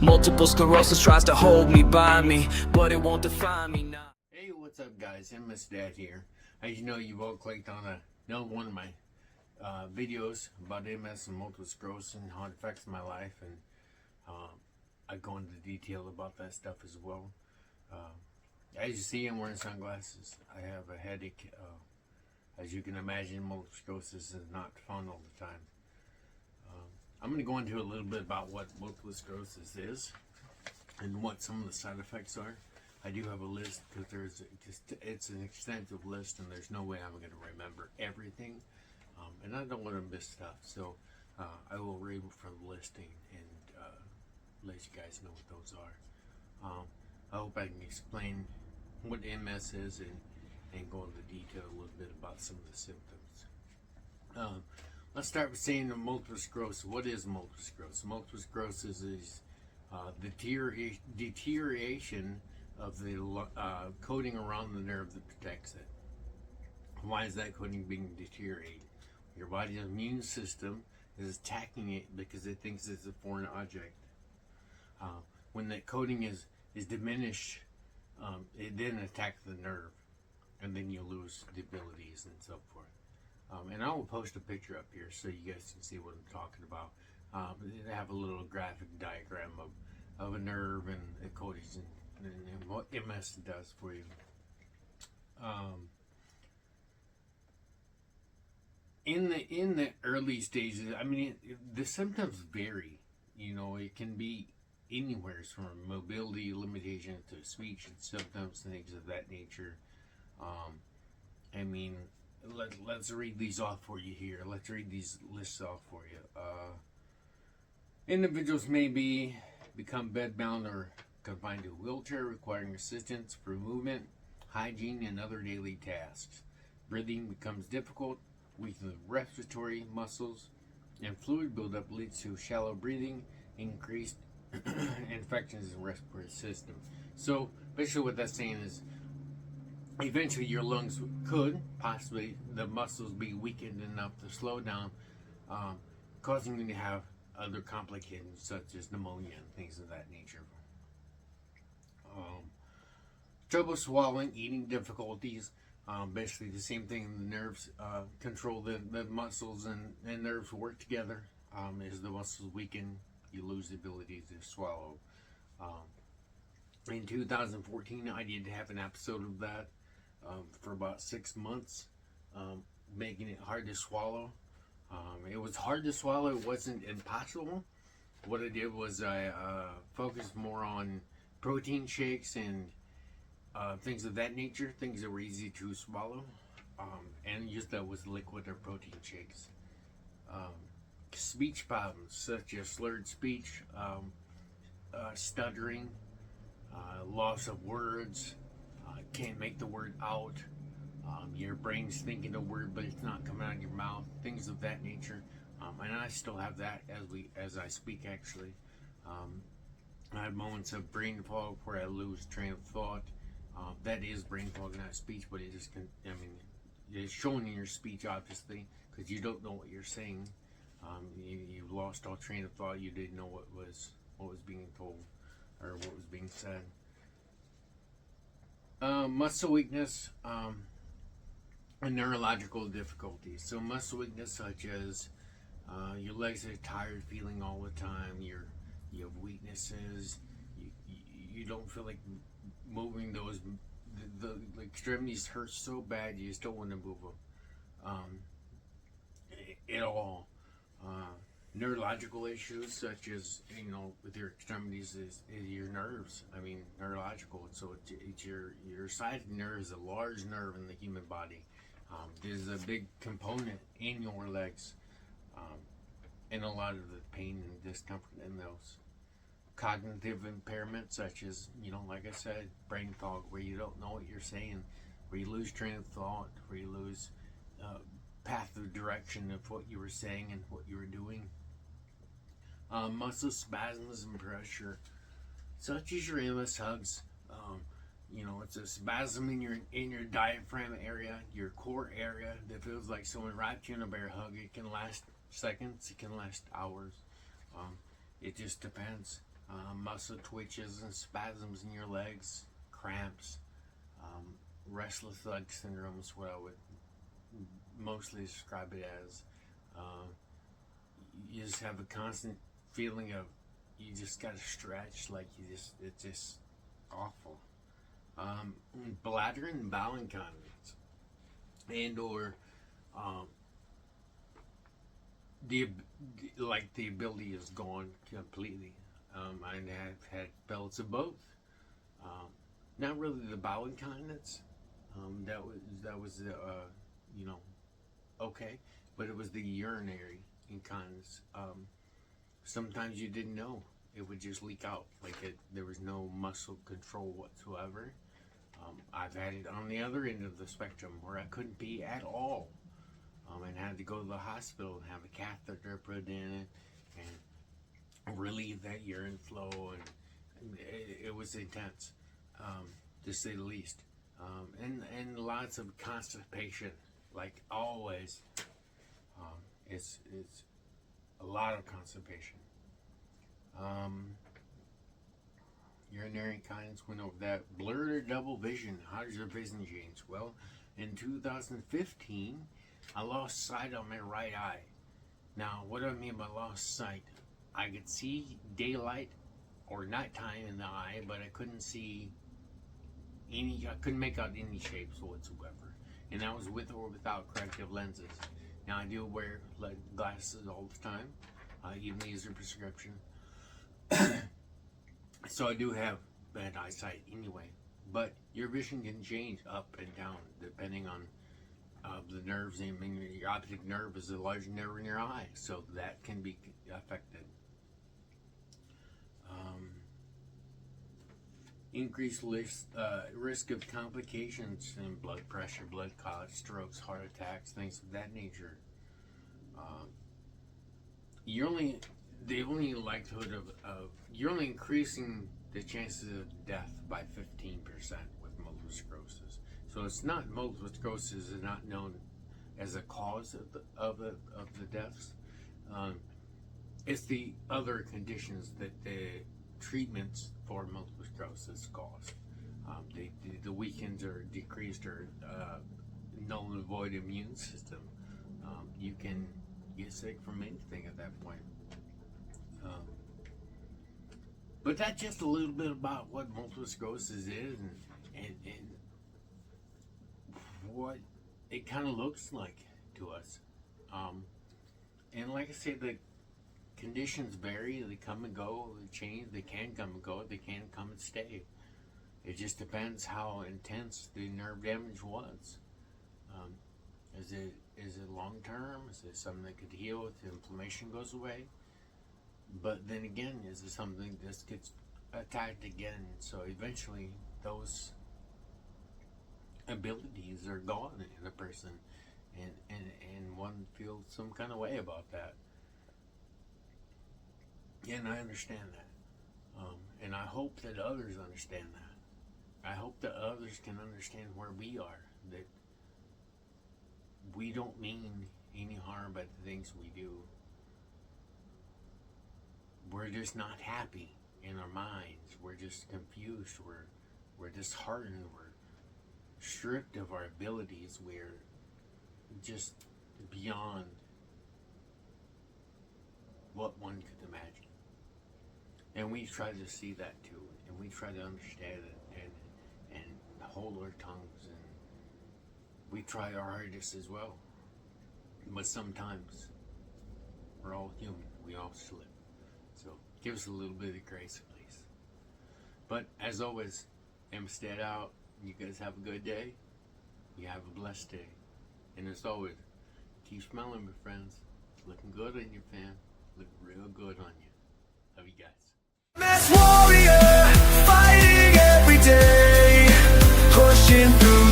Multiple sclerosis tries to hold me by me, but it won't define me now. Hey, what's up, guys? MS Dad here. As you know, you've all clicked on one of my videos about MS and multiple sclerosis and how it affects my life, and I go into detail about that stuff as well. As you see, I'm wearing sunglasses. I have a headache. As you can imagine, multiple sclerosis is not fun all the time. I'm going to go into a little bit about what multiple sclerosis is and what some of the side effects are. I do have a list because it's an extensive list, and there's no way I'm going to remember everything, and I don't want to miss stuff. So I will read from the listing and let you guys know what those are. I hope I can explain what MS is and go into detail a little bit about some of the symptoms. Let's start with saying the multiple sclerosis. What is multiple sclerosis? Multiple sclerosis is deterioration of the coating around the nerve that protects it. Why is that coating being deteriorated? Your body's immune system is attacking it because it thinks it's a foreign object. When that coating is diminished, it then attacks the nerve, and then you lose the abilities and so forth. And I will post a picture up here so you guys can see what I'm talking about. They have a little graphic diagram of a nerve and the coatings and what MS does for you. In the early stages, I mean, the symptoms vary. You know, it can be anywhere from mobility limitation to speech and symptoms and things of that nature. I mean, let's read these off for you here. Let's read these lists off for you. Individuals may become bedbound or confined to a wheelchair, requiring assistance for movement, hygiene, and other daily tasks. Breathing becomes difficult, weakening respiratory muscles, and fluid buildup leads to shallow breathing, increased infections in the respiratory system. So basically what that's saying is eventually your lungs could possibly, the muscles be weakened enough to slow down, causing you to have other complications such as pneumonia and things of that nature. Trouble swallowing, eating difficulties, basically the same thing. The nerves control the muscles, and nerves work together. As the muscles weaken, you lose the ability to swallow. In 2014, I did have an episode of that for about 6 months, making it hard to swallow. It was hard to swallow. It wasn't impossible. What I did was I focused more on protein shakes and things of that nature, things that were easy to swallow, and used that with liquid or protein shakes. Speech problems such as slurred speech, stuttering, loss of words, can't make the word out, your brain's thinking the word but it's not coming out of your mouth, things of that nature. And I still have that as I speak, actually. I have moments of brain fog where I lose train of thought. That is brain fog, not speech, but it just it's showing in your speech, obviously, because you don't know what you're saying. You've lost all train of thought. You didn't know what was being told or what was being said. Muscle weakness and neurological difficulties. So muscle weakness, such as your legs are tired, feeling all the time. You have weaknesses. You don't feel like moving those. The extremities hurt so bad you just don't want to move them at all. Neurological issues such as, with your extremities is your nerves. I mean, neurological. So it's your sciatic nerve is a large nerve in the human body. There's a big component in your legs, and a lot of the pain and discomfort in those. Cognitive impairment such as, like I said, brain fog, where you don't know what you're saying, where you lose train of thought, where you lose path of direction of what you were saying and what you were doing. Muscle spasms and pressure, such as your MS hugs. It's a spasm in your diaphragm area, your core area, that feels like someone wrapped you in a bear hug. It can last seconds, it can last hours. It just depends. muscle twitches and spasms in your legs, cramps, restless leg syndrome is what I would mostly describe it as. You just have a constant feeling of you just gotta stretch, like it's just awful. Bladder and bowel incontinence, and or the ability is gone completely. I have had spells of both. Not really the bowel incontinence. That was okay, but it was the urinary incontinence. Sometimes you didn't know, it would just leak out there was no muscle control whatsoever. I've had it on the other end of the spectrum where I couldn't pee at all, and had to go to the hospital and have a catheter put in it and relieve that urine flow, and it was intense, to say the least. And lots of constipation, like always. It's a lot of constipation. Urinary incontinence, went over that. Blurred or double vision. How does your vision change? Well, in 2015, I lost sight on my right eye. Now, what do I mean by lost sight? I could see daylight or nighttime in the eye, but I couldn't see I couldn't make out any shapes whatsoever. And that was with or without corrective lenses. Now, I do wear glasses all the time, even these are prescription. So I do have bad eyesight anyway. But your vision can change up and down depending on the nerves. I mean, your optic nerve is a large nerve in your eye, so that can be affected. Increased risk of complications in blood pressure, blood clots, strokes, heart attacks, things of that nature. The only likelihood of you're only increasing the chances of death by 15% with multiple sclerosis. So it's not, multiple sclerosis is not known as a cause of the deaths. It's the other conditions that the treatments for multiple sclerosis cause. The weakened or decreased or null and void immune system. You can get sick from anything at that point. But that's just a little bit about what multiple sclerosis is and what it kind of looks like to us. And like I said, the conditions vary, they come and go, they change, they can come and go, they can come and stay. It just depends how intense the nerve damage was. Is it long term? Is it something that could heal if the inflammation goes away? But then again, is it something that gets attacked again? So eventually those abilities are gone in a person, and one feels some kind of way about that. And I understand that. And I hope that others understand that. I hope that others can understand where we are, that we don't mean any harm by the things we do. We're just not happy in our minds. We're just confused. We're disheartened. We're stripped of our abilities. We're just beyond what one could imagine. And we try to see that too, and we try to understand it and hold our tongues, and we try our hardest as well. But sometimes we're all human. We all slip. So give us a little bit of grace, please. But as always, stay out. You guys have a good day. You have a blessed day. And as always, keep smiling, my friends. Looking good on you, fam. Looking real good on you. Love you guys. Mass warrior, fighting every day, pushing through